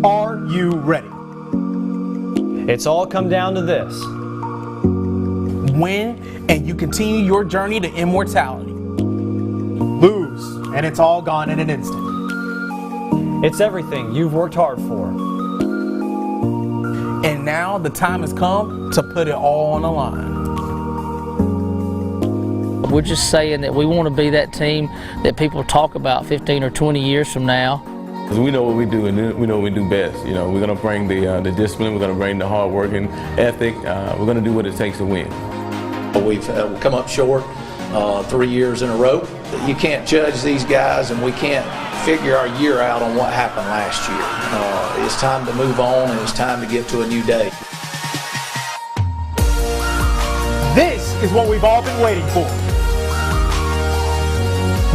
Are you ready? It's all come down to this. Win, and you continue your journey to immortality. Lose, and it's all gone in an instant. It's everything you've worked hard for. And now the time has come to put it all on the line. We're just saying that we want to be that team that people talk about 15 or 20 years from now. We know what we do, and we know what we do best. You know, we're going to bring the discipline, we're going to bring the hard working ethic, we're going to do what it takes to win. We've come up short 3 years in a row. You can't judge these guys, and we can't figure our year out on what happened last year. It's time to move on, and it's time to get to a new day. This is what we've all been waiting for.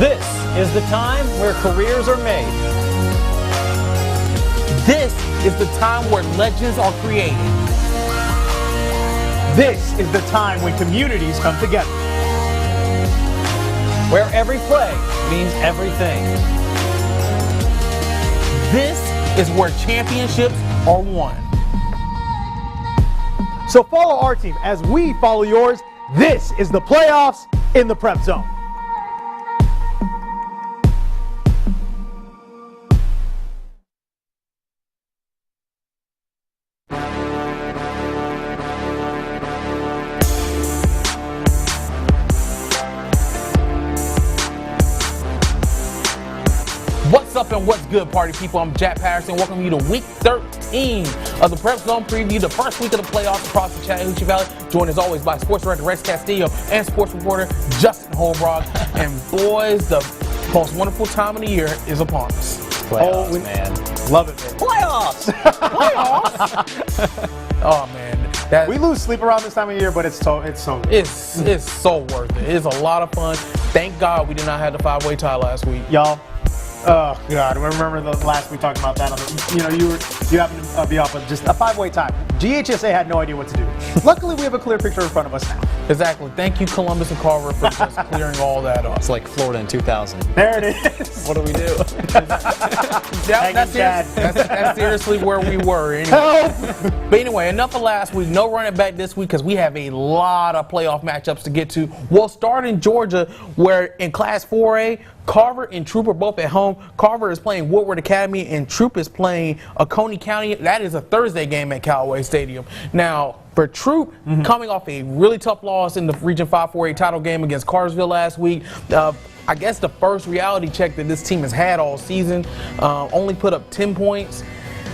This is the time where careers are made. This is the time where legends are created. This is the time when communities come together. Where every play means everything. This is where championships are won. So follow our team as we follow yours. This is the playoffs in the Prep Zone. What's up and what's good, party people? I'm Jack Patterson. Welcome you to week 13 of the Prep Zone preview, the first week of the playoffs across the Chattahoochee Valley. Joined as always by sports director Rex Castillo and sports reporter Justin Holbrook. And boys, the most wonderful time of the year is upon us. Playoffs, man. Love it, man. Playoffs! Playoffs! Oh man, We lose sleep around this time of year, but it's so it's so worth it. It's a lot of fun. Thank God we did not have the 5-way tie last week. y'all. Oh God! I remember the last we talked about that. You happened to be off with just a 5-way tie. GHSA had no idea what to do. Luckily, we have a clear picture in front of us now. Exactly. Thank you, Columbus and Carver, for just clearing all that up. It's like Florida in 2000. There it is. What do we do? That's seriously where we were. Anyway. But anyway, enough of last week. No running back this week because we have a lot of playoff matchups to get to. We'll start in Georgia, where in Class 4A, Carver and Troop are both at home. Carver is playing Woodward Academy, and Troop is playing Oconee County. That is a Thursday game at Callaway Stadium. Now, for Troop, coming off a really tough loss in the Region 5 4A title game against Cartersville last week, I guess the first reality check that this team has had all season, only put up 10 points.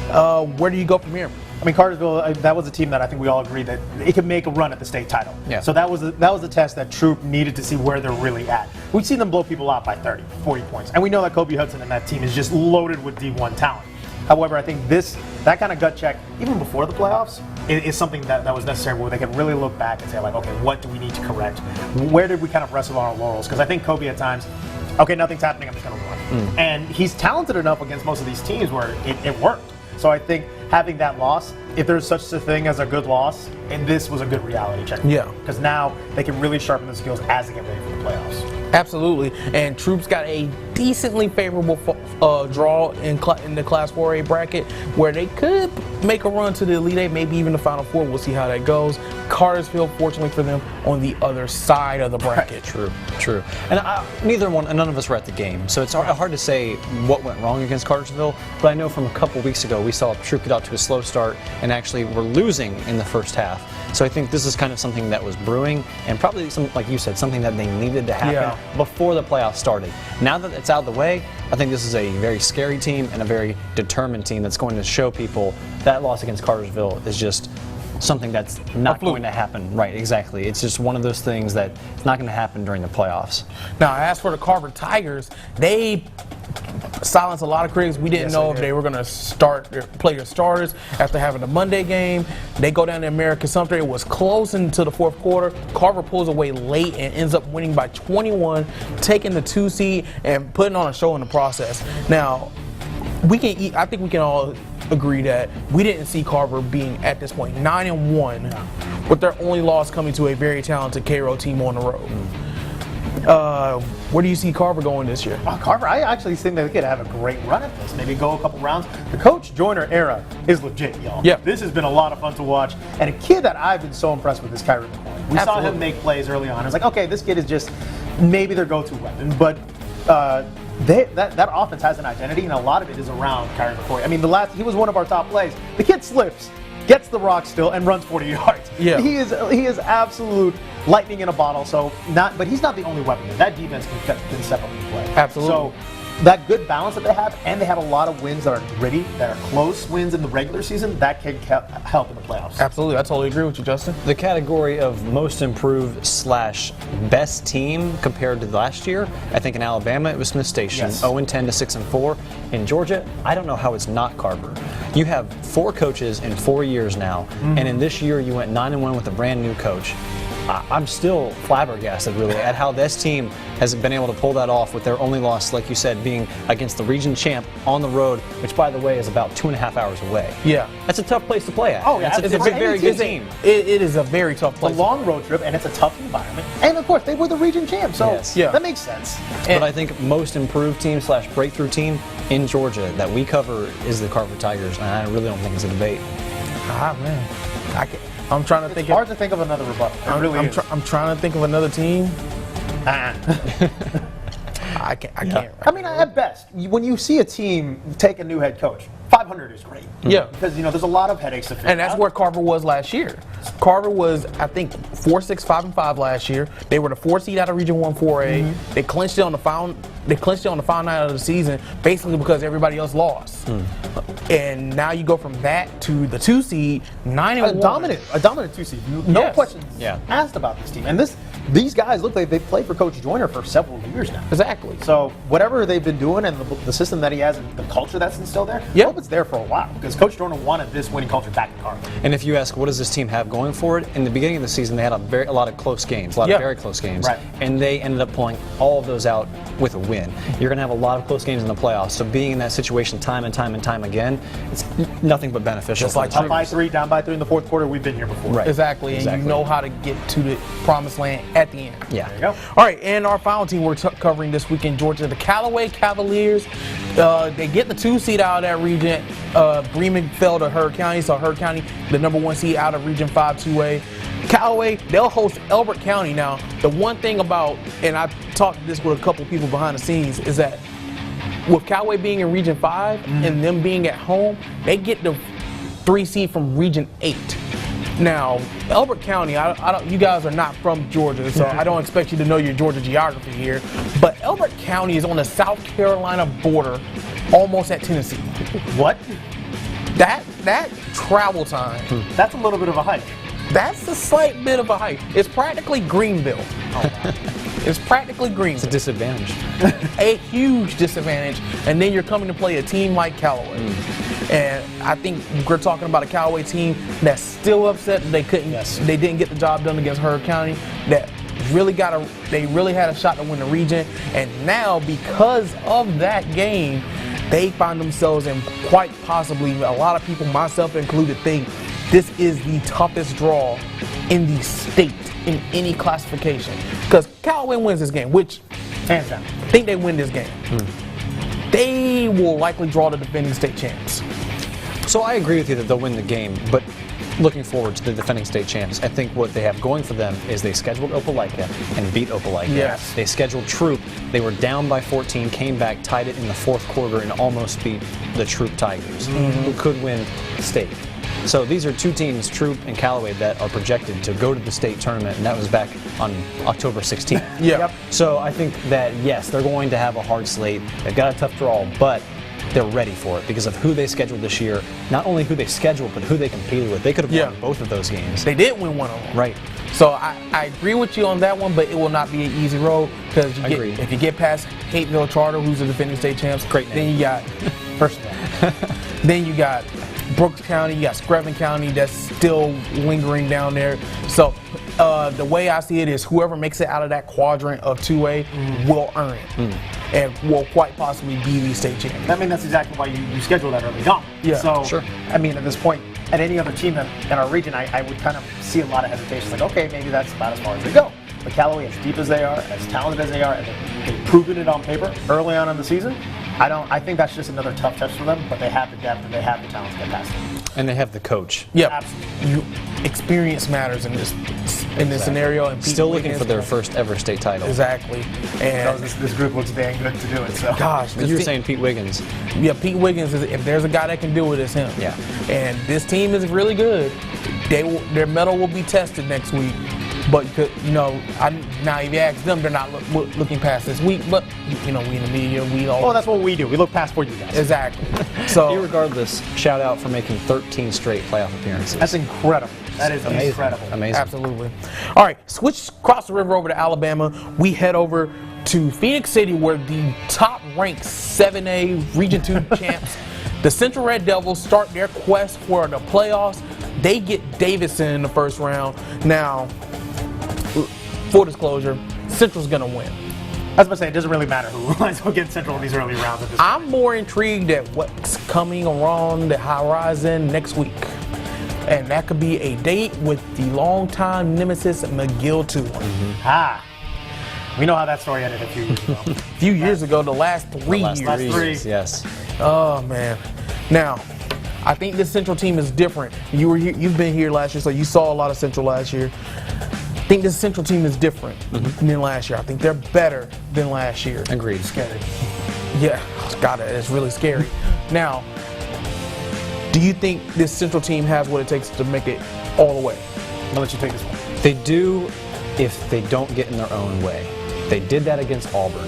Where do you go from here? I mean, Cartersville, that was a team that I think we all agreed that it could make a run at the state title. Yeah. So that was the test that Troop needed to see where they're really at. We've seen them blow people out by 30, 40 points. And we know that Kobe Hudson and that team is just loaded with D1 talent. However, I think that kind of gut check, even before the playoffs, is something that was necessary where they can really look back and say, like, okay, what do we need to correct? Where did we kind of wrestle on our laurels? Because I think Kobe at times, okay, nothing's happening, I'm just going to run. And he's talented enough against most of these teams where it worked. So I think having that loss, if there's such a thing as a good loss, and this was a good reality check. Yeah. Because now they can really sharpen the skills as they get ready for the playoffs. Absolutely. And Troops got a decently favorable draw in the Class 4A bracket where they could make a run to the Elite Eight, maybe even the Final Four. We'll see how that goes. Cartersville, fortunately for them, on the other side of the bracket. True. And none of us were at the game, so it's hard to say what went wrong against Cartersville. But I know from a couple weeks ago we saw Troop get out to a slow start and actually were losing in the first half. So I think this is kind of something that was brewing, and probably like you said, something that they needed to happen before the playoffs started. Now that it's out of the way, I think this is a very scary team and a very determined team that's going to show people that loss against Cartersville is just something that's not going to happen. Right, exactly. It's just one of those things that it's not going to happen during the playoffs. Now, as for the Carver Tigers, they silenced a lot of critics. We didn't know if they were going to play their starters after having the Monday game. They go down to American Sumter. It was close into the fourth quarter. Carver pulls away late and ends up winning by 21, taking the 2 seed and putting on a show in the process. Now, I think we can all agree that we didn't see Carver being at this point 9-1, with their only loss coming to a very talented Cairo team on the road. Where do you see Carver going this year? Carver, I actually think they could have a great run at this. Maybe go a couple rounds. The Coach Joyner era is legit, y'all. Yeah. This has been a lot of fun to watch. And a kid that I've been so impressed with is Kyrie McCoy. We saw him make plays early on. I was like, okay, this kid is just maybe their go-to weapon. But that offense has an identity, and a lot of it is around Kyrie McCoy. I mean, he was one of our top plays. The kid slips, gets the rock still, and runs 40 yards. Yeah. He is absolute lightning in a bottle. But he's not the only weapon. That defense can step up and play. Absolutely. So that good balance that they have, and they have a lot of wins that are gritty, that are close wins in the regular season, that can help in the playoffs. Absolutely. I totally agree with you, Justin. The category of most improved / best team compared to last year, I think in Alabama it was Smith Station, Yes. 0-10 to 6-4. In Georgia, I don't know how it's not Carver. You have 4 coaches in 4 years now, and in this year you went 9-1 with a brand new coach. I'm still flabbergasted, really, at how this team has been able to pull that off with their only loss, like you said, being against the region champ on the road, which, by the way, is about 2.5 hours away. Yeah. That's a tough place to play at. Oh, yeah, It's a very good team. It is a very tough It's a place. long road trip, and it's a tough environment. And of course, they were the region champs, so Yes. Yeah. that makes sense. But I think most improved team / breakthrough team in Georgia that we cover is the Carver Tigers, and I really don't think it's a debate. Man. I'm trying to think. It's hard to think of another rebuttal. It really is. I'm trying to think of another team. Ah. I can't. I mean, at best, when you see a team take a new head coach, 500 is great. Yeah. Because, there's a lot of headaches to figure And that's out. where Carver was last year. Carver was, I think, 4-6, 5-5 last year. They were the 4 seed out of Region 1 4A. They clinched it on the final. They clinched it on the final night of the season, basically because everybody else lost. And now you go from that to the 2 seed, 9-1. A dominant 2 seed. No Yes. questions asked about this team. And these guys look like they've played for Coach Joyner for several years now. Exactly. So whatever they've been doing and the system that he has and the culture that's instilled there, I hope it's there for a while, because Coach Joyner wanted this winning culture back in Carver. And if you ask, what does this team have going for it? In the beginning of the season, they had a lot of close games, a lot of very close games. Right. And they ended up pulling all of those out with a win. You're going to have a lot of close games in the playoffs. So being in that situation time and time and time again, it's nothing but beneficial. Just like Up by 3, down by 3 in the fourth quarter, we've been here before. Right. Exactly. And you know how to get to the promised land at the end. Yeah. There you go. All right, and our final team we're covering this week in Georgia, the Callaway Cavaliers. They get the 2 seed out of that region. Bremen fell to Heard County, so Heard County, the number 1 seed out of Region 5 2A. Callaway, they'll host Elbert County. Now, the one thing about, and I talked this with a couple people behind the scenes, is that with Callaway being in Region 5 and them being at home, they get the 3 seed from Region 8. Now, Elbert County, you guys are not from Georgia, so I don't expect you to know your Georgia geography here, but Elbert County is on the South Carolina border, almost at Tennessee. What? That travel time, That's a little bit of a hike. that's a slight bit of a hike. It's practically Greenville. It's practically Greenville. It's a disadvantage. A huge disadvantage, and then you're coming to play a team like Callaway. And I think we're talking about a Callaway team that's still upset that they didn't get the job done against Heard County. That they really had a shot to win the region, and now because of that game, they find themselves in quite possibly, a lot of people, myself included, think this is the toughest draw in the state in any classification. Because Callaway wins this game, which Hands down. I think they win this game. They will likely draw the defending state champs. So I agree with you that they'll win the game, but looking forward to the defending state champs, I think what they have going for them is they scheduled Opelika and beat Opelika. Yes. They scheduled Troop. They were down by 14, came back, tied it in the fourth quarter, and almost beat the Troop Tigers, who could win state. So these are 2 teams, Troop and Callaway, that are projected to go to the state tournament, and that was back on October 16th. Yeah. Yep. So I think that, yes, they're going to have a hard slate. They've got a tough draw, but they're ready for it because of who they scheduled this year. Not only who they scheduled, but who they competed with. They could have won both of those games. They did win one of them. Right. So I agree with you on that one, but it will not be an easy road because if you get past Hateville Charter, who's the defending state champs, Great name. then you got first of all, then you got Brooks County, you got Screven County that's still lingering down there. So the way I see it is whoever makes it out of that quadrant of 2A will earn it and will quite possibly be the state champion. I mean, that's exactly why you schedule that early on. Yeah, so, sure. I mean, at this point, at any other team in our region, I would kind of see a lot of hesitations. Like, okay, maybe that's about as far as they go. But Callaway, as deep as they are, as talented as they are, and they've proven it on paper early on in the season, I think that's just another tough test for them, but they have the depth and they have the talent to get past it. And they have the coach. Yeah, Absolutely. experience matters in this scenario. And Pete Still looking Wiggins- for their first ever state title. Exactly. And This group looks dang good to do it. So. gosh, But you were saying Pete Wiggins. yeah, Pete Wiggins is, if there's a guy that can do it, it's him. Yeah. And this team is really good. Their mettle will be tested next week. But now if you ask them, they're not looking past this week. But we in the media, we all. Well, that's what we do. We look past for you guys. Exactly. So Irregardless, shout out for making 13 straight playoff appearances. That's incredible. That is amazing. incredible. Amazing. absolutely. All right, switch across the river over to Alabama. We head over to Phoenix City, where the top-ranked 7A Region 2 champs, the Central Red Devils, start their quest for the playoffs. They get Davidson in the first round. Now, full disclosure, Central's going to win. I was about to say, it doesn't really matter who winds up getting Central in these early rounds at this point. I'm more intrigued at what's coming around the horizon next week. And that could be a date with the longtime nemesis McGill 2. We know how that story ended a few years ago. A few years ago, the last 3 Last years. 3 three. years, yes. Oh man! Now, I think this Central team is different. You were here, you've been here last year, so you saw a lot of Central last year. I think this Central team is different than last year. I think they're better than last year. Agreed. Scary. Yeah, got it. It's really scary. Now, do you think this Central team has what it takes to make it all the way? I'll let you take this one. They do if they don't get in their own way. They did that against Auburn.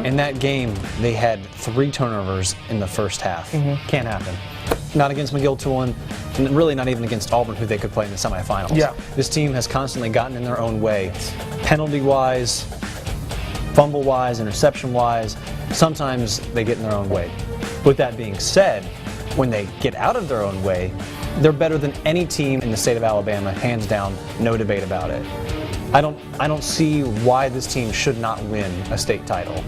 In that game, they had 3 turnovers in the first half. Can't happen. Not against McGill 2-1, and really not even against Auburn, who they could play in the semifinals. Yeah. This team has constantly gotten in their own way, penalty-wise, fumble-wise, interception-wise. Sometimes they get in their own way. With that being said, when they get out of their own way, they're better than any team in the state of Alabama, hands down, no debate about it. I don't see why this team should not win a state title,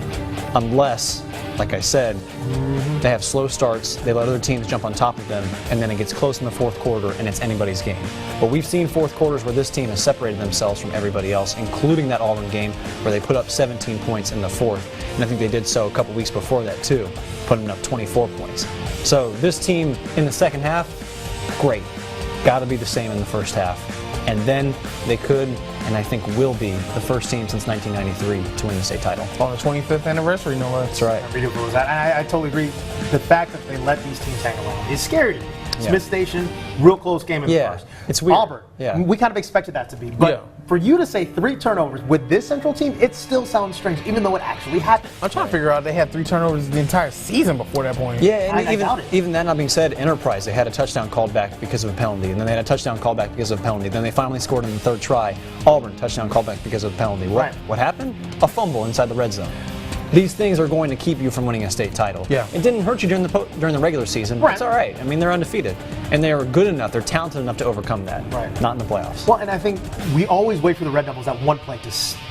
unless, like I said, they have slow starts, they let other teams jump on top of them, and then it gets close in the fourth quarter and it's anybody's game. But we've seen fourth quarters where this team has separated themselves from everybody else, including that Auburn game where they put up 17 points in the fourth, and I think they did so a couple weeks before that too, putting up 24 points. So this team in the second half, great. Got to be the same in the first half. And then they could, and I think will be, the first team since 1993 to win the state title. On the 25th anniversary, no less. That's right. How ridiculous was that? And I totally agree. The fact that they let these teams hang around is scary to me. Smith Station, real close game in the Yeah, first. it's weird. Auburn, Yeah. we kind of expected that to be. But Yeah. for you to say 3 turnovers with this Central team, it still sounds strange, even though it actually happened. I'm trying to figure out they had 3 turnovers the entire season before that point. Yeah, and I doubt it. even that not being said, Enterprise, they had a touchdown called back because of a penalty, and then they had a touchdown called back because of a penalty. Then they finally scored in the third try. Auburn, touchdown called back because of a penalty. Right. What happened? A fumble inside the red zone. These things are going to keep you from winning a state title. Yeah. It didn't hurt you during the regular season. Right. It's all right. I mean, they're undefeated, and they are good enough. They're talented enough to overcome that. Right. Not in the playoffs. Well, and I think we always wait for the Red Devils at one play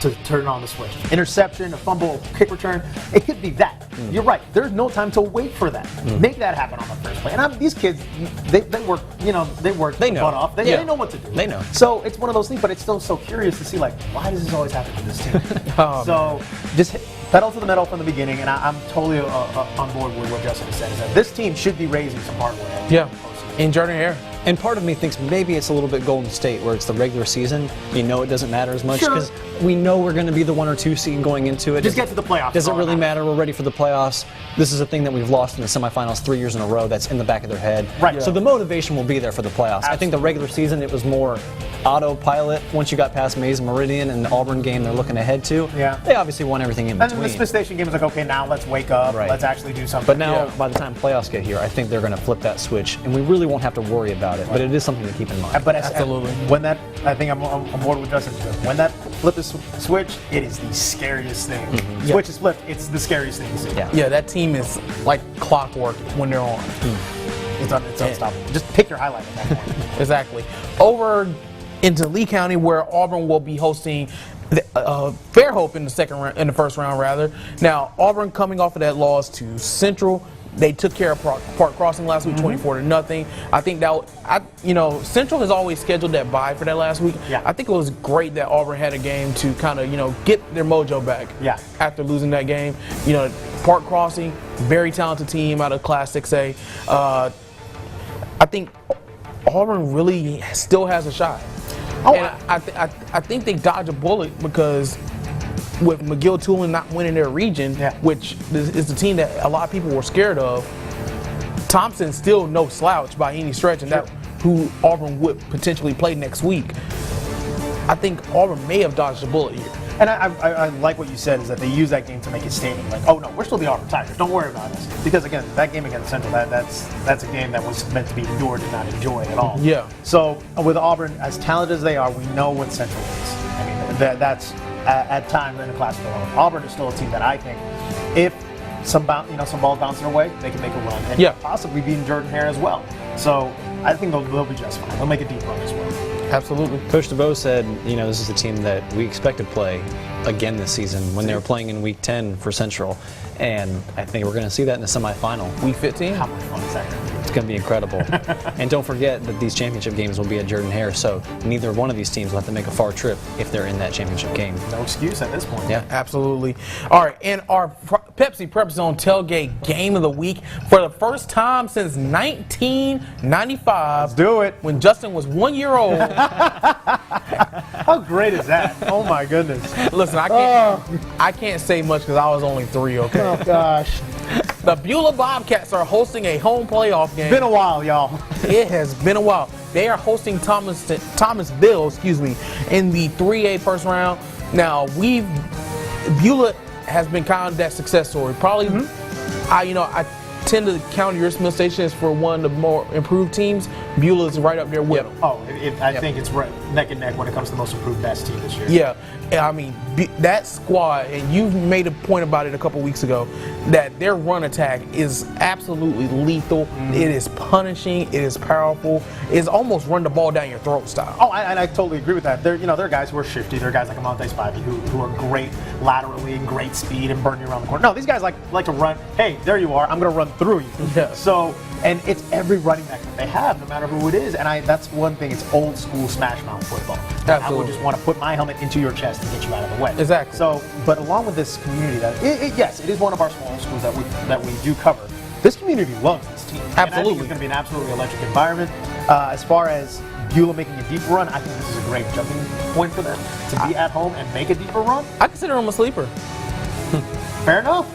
to turn on the switch. Interception, a fumble, kick return. It could be that. You're right. There's no time to wait for that. Make that happen on the first play. And these kids, they work. They work. They know. Butt off. They know what to do. They know. So it's one of those things. But it's still so curious to see, like, why does this always happen to this team? So just pedal to the metal from the beginning. And I'm totally on board with what Justin said. Is that this team should be raising some hardware. Yeah. In Jordan Hare. And part of me thinks maybe it's a little bit Golden State, where it's the regular season. You know it doesn't matter as much Sure. because we know we're going to be the 1 or 2 seed going into it. Just get to the playoffs. Does it That's all really that matter? We're ready for the playoffs. This is a thing that we've lost in the semifinals 3 years in a row. That's in the back of their head. Right. So the motivation will be there for the playoffs. I think the regular season it was more autopilot. Once you got past Mays and Meridian and the Auburn game, they're looking ahead to. Yeah. They obviously won everything in And then between. the Smith Station game was like, okay, now let's wake up. Right. Let's actually do something. But now, Yeah. by the time playoffs get here, I think they're going to flip that switch, and we really won't have to worry about it. But it is something to keep in mind. But Absolutely. when that, I think I'm on board with Justin. When that flip is switch, it is the scariest thing. Switch is flipped. It's the scariest thing to see. Yeah. Yeah, that team is like clockwork when they're on. It's unstoppable. Just pick your highlight at that point. Exactly. Over into Lee County, where Auburn will be hosting Fairhope in the first round rather. Now Auburn coming off of that loss to Central, They took care of Park Crossing last week, 24-0. I think Central has always scheduled that bye for that last week. Yeah. I think it was great that Auburn had a game to kind of, get their mojo back. Yeah. After losing that game, Park Crossing, very talented team out of Class 6A. I think Auburn really still has a shot. Oh, And I think they dodge a bullet because with McGill-Tulane not winning their region, which is the team that a lot of people were scared of, Thompson's still no slouch by any stretch, and that who Auburn would potentially play next week. I think Auburn may have dodged a bullet here. And I like what you said, is that they use that game to make a statement, like, oh no, we're still the Auburn Tigers, don't worry about us. Because again, that game against Central, that's a game that was meant to be endured and not enjoyed at all. Yeah. So with Auburn, as talented as they are, we know what Central is. I mean, that's at times in a class below. Auburn is still a team that I think, if some balls bounce their way, they can make a run and possibly beat Jordan-Hare as well. So I think they'll be just fine. They'll make a deep run as well. Absolutely. Coach DeVoe said, this is a team that we expect to play again this season when they were playing in Week 10 for Central. And I think we're going to see that in the semifinal. Week 15? How much fun is that going to be? It's going to be incredible. And don't forget that these championship games will be at Jordan-Hare, so neither one of these teams will have to make a far trip if they're in that championship game. No excuse at this point. Yeah, absolutely. All right, and our Pepsi Prep Zone tailgate game of the week for the first time since 1995. Let's do it. When Justin was 1 year old. How great is that? Oh my goodness. Listen, I can't say much because I was only 3. Okay. Oh gosh. The Beulah Bobcats are hosting a home playoff game. Been a while, y'all. It has been a while. They are hosting Thomasville, in the 3A first round. Now, Beulah has been kind of that success story. Probably, I tend to count your Smith Station as for one of the more improved teams. Beulah is right up there with them. Oh, I think it's right neck and neck when it comes to the most improved best team this year. Yeah, I mean, that squad, and you made a point about it a couple weeks ago, that their run attack is absolutely lethal. It is punishing. It is powerful. It's almost run the ball down your throat style. Oh, and I totally agree with that. They're guys who are shifty. They're guys like Amonte Spivey who are great laterally and great speed and burn you around the corner. No, these guys like to run. Hey, there you are. I'm going to run through you. Yeah. So, and it's every running back that they have, no matter who it is. And that's one thing. It's old school smash mouth football. Absolutely. I would just want to put my helmet into your chest and get you out of the way. Exactly. So, but along with this community, yes, it is one of our smaller schools that we do cover. This community loves this team. Absolutely. And I think it's going to be an absolutely electric environment. As far as Beulah making a deep run, I think this is a great jumping point for them to be at home and make a deeper run. I consider them a sleeper. Fair enough.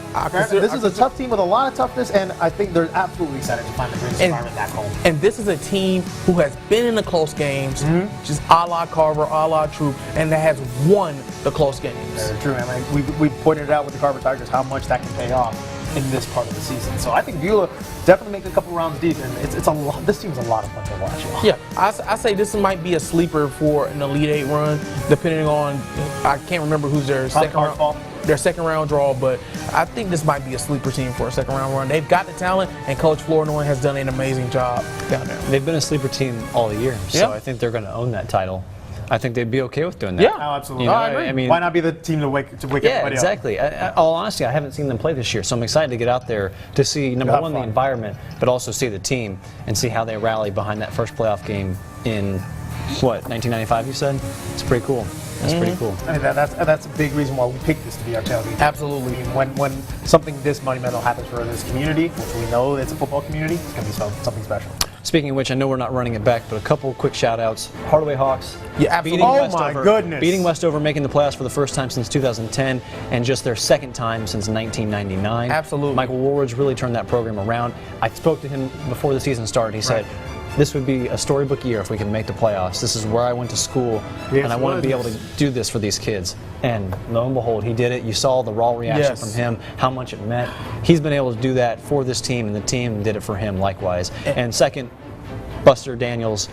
This is a tough team with a lot of toughness, and I think they're absolutely excited to find the greatest environment back home. And this is a team who has been in the close games, just a la Carver, a la Troop, and that has won the close games. Very true, man. We pointed it out with the Carver Tigers how much that can pay off in this part of the season. So I think Beulah definitely makes a couple rounds deep, and it's a lot. This team's a lot of fun to watch. Y'all. Yeah, I say this might be a sleeper for an Elite 8 run, depending on, I can't remember who's their second round draw, but I think this might be a sleeper team for a second round run. They've got the talent, and Coach Flournoy has done an amazing job down there. They've been a sleeper team all year, so I think they're going to own that title. I think they'd be okay with doing that. Yeah, oh, absolutely. I agree. I mean, why not be the team to wake everybody up? Yeah, exactly. All honesty, I haven't seen them play this year, so I'm excited to get out there to see, number one, the environment, but also see the team and see how they rally behind that first playoff game in, 1995 you said? It's pretty cool. That's pretty cool. I mean, that's a big reason why we picked this to be our tailgate. Absolutely. I mean, when something this monumental happens for this community, which we know it's a football community, it's going to be something special. Speaking of which, I know we're not running it back, but a couple quick shout-outs. Hardaway Hawks. Yeah, absolutely. Beating Westover, making the playoffs for the first time since 2010, and just their second time since 1999. Absolutely. Michael Woolridge really turned that program around. I spoke to him before the season started. He said, this would be a storybook year if we can make the playoffs. This is where I went to school, and I want to be able to do this for these kids. And lo and behold, he did it. You saw the raw reaction from him, how much it meant. He's been able to do that for this team, and the team did it for him likewise. And second, Buster Daniels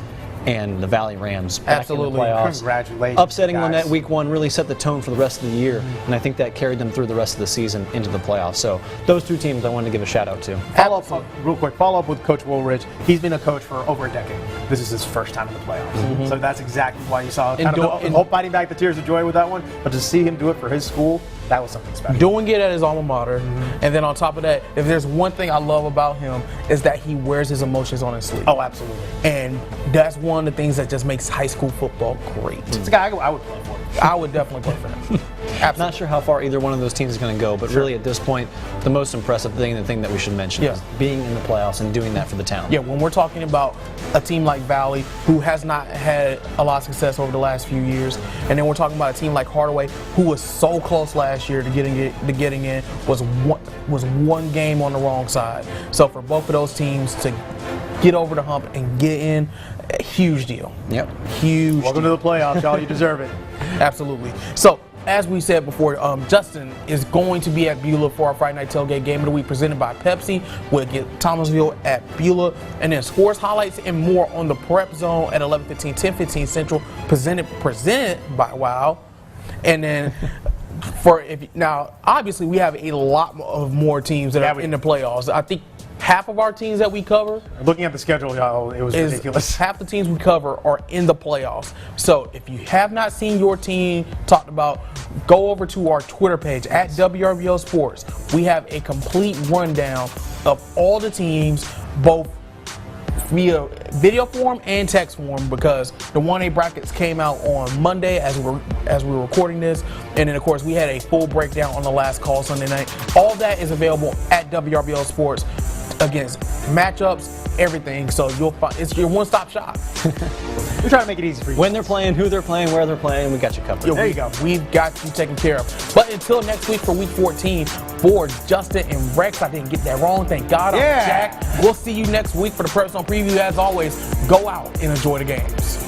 and the Valley Rams back in the playoffs. Congratulations, Upsetting guys. Lynette week 1 really set the tone for the rest of the year, and I think that carried them through the rest of the season into the playoffs. So those two teams I wanted to give a shout out to. Follow up with Coach Woolridge. He's been a coach for over a decade. This is his first time in the playoffs. So that's exactly why you saw fighting back the tears of joy with that one. But to see him do it for his school, That was something special. Doing it at his alma mater, and then on top of that, if there's one thing I love about him is that he wears his emotions on his sleeve. Oh, absolutely. And that's one of the things that just makes high school football great. It's a guy I would play for. I would definitely play for him. Not sure how far either one of those teams is going to go, but really at this point, the most impressive thing, the thing that we should mention is being in the playoffs and doing that for the town. Yeah, when we're talking about a team like Valley, who has not had a lot of success over the last few years, and then we're talking about a team like Hardaway, who was so close last year to getting in, was one game on the wrong side. So for both of those teams to get over the hump and get in, a huge deal. Yep. Huge. Welcome to the playoffs, y'all. You deserve it. Absolutely. So, as we said before, Justin is going to be at Beulah for our Friday Night Tailgate Game of the Week presented by Pepsi. We'll get Thomasville at Beulah. And then scores, highlights, and more on the Prep Zone at 11:15, 10:15 Central, presented by WOW. And then now, obviously, we have a lot of more teams that are in the playoffs. I think half of our teams that we cover, looking at the schedule, y'all, it was ridiculous. Half the teams we cover are in the playoffs. So if you have not seen your team talked about, go over to our Twitter page at WRBL Sports. We have a complete rundown of all the teams, both via video form and text form, because the 1A brackets came out on Monday as we were recording this, and then of course we had a full breakdown on the last call Sunday night. All that is available at WRBL Sports against matchups, everything. So you'll find it's your one-stop shop. We're trying to make it easy for you. When they're playing, who they're playing, where they're playing, we got you covered. There you go. We've got you taken care of. But until next week for Week 14, for Justin and Rex, I didn't get that wrong. Thank God. I'm Jack. We'll see you next week for the PrepZone preview. As always, go out and enjoy the games.